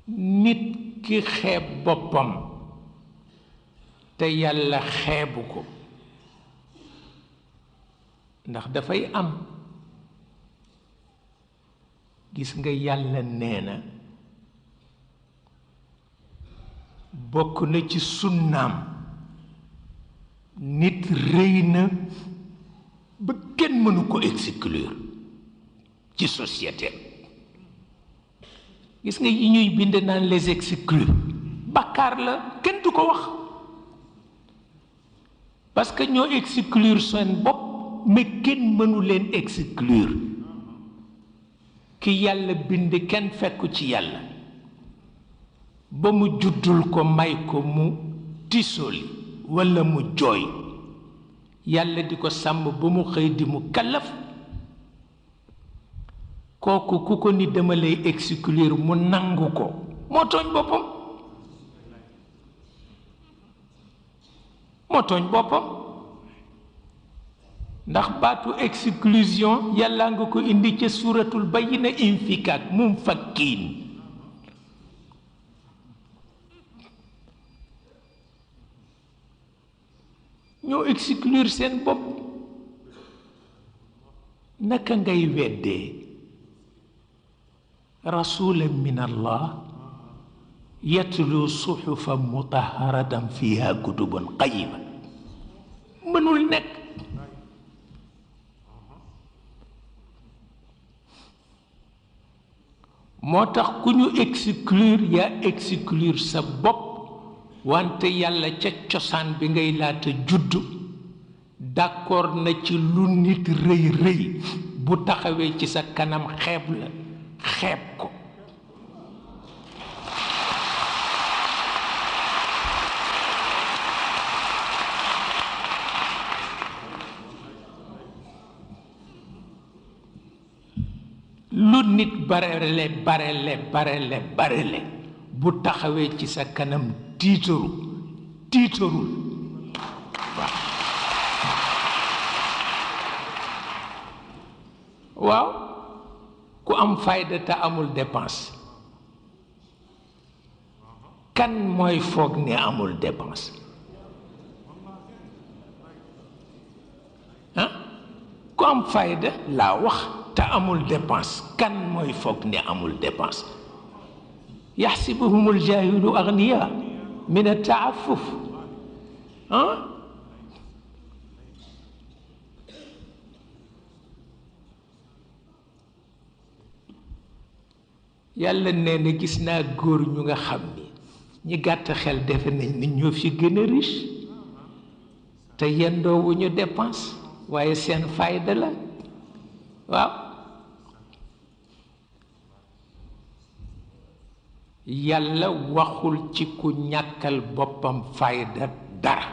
nit ki xeeb boppam te yàlla xeebu ko ndax dafay am gis nga yàlla nee na bokk na ci sunnaam nit rëy na ba kenn mënu ko exclure ci société gis nga yi ñuy bind naan les exclus bàkkaar la kenn du ko wax parce que ñoo exclure seen bopp mais kenn mënu leen exclure ki yàlla bind kenn fekku ci yàlla ba mu juddul ko may ko mu tisoli walla mu jooy yàlla di ko sàmm ba mu xëy di mu kallaf kooku ku ko ni dama lay exclure mu nangu ko moo tooñ boppam ndax baatu exclusion yàlla nga ko indi ca suuratul bayyina infikaak mum fakkiin ñoo exclure seen bopp naka ngay weddee rasulan min allah yatlu suxufan mutahharatan fiha kutubun qayima mënul nekk moo tax ku ñu exclure yaa exclure sa bopp wante yàlla ca cosaan bi ngay laata juddu d'accord na ci lu nit rëy rëy bu taxawee ci sa kanam xeeb la xeeb ko lu nit barele bu taxawee ci sa kanam tiitarul waaw ku am fayda te amul dépense kan mooy foog ne amul dépense ku am fayda laa wax te amul dépense kan mooy foog ne amul dépense yaxsibuhumul jaahilu agniya min at-ta'affuf yàlla nee na gis naa góor ñu nga xam ni ñi gàtt xel defe nañ ni ñoo fi gën a riche te yendoowuñu dépense waaye seen fayda la waaw yàlla waxul ci ku ñàkkal boppam fayda dara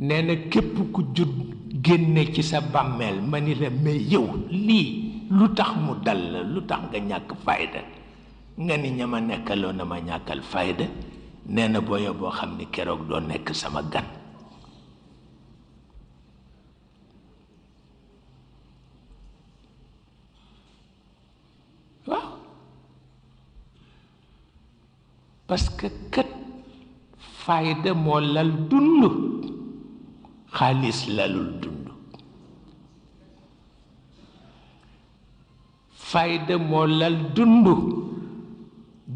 nee na képp ku judd génne ci sa bàmmeel ma ni la mais yow lii lu tax mu dal la lu tax nga ñàkk fayda nga ni ña ma nekkaloo na ma ñàkkal fayda nee na booyo boo xam ni keroog doo nekk sama gan waaw parce que kat fayda moo lal dund xaalis lalul dund fayda moo lal dund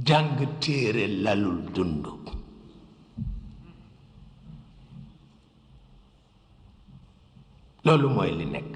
jàng téere lalul dund loolu mooy li nekk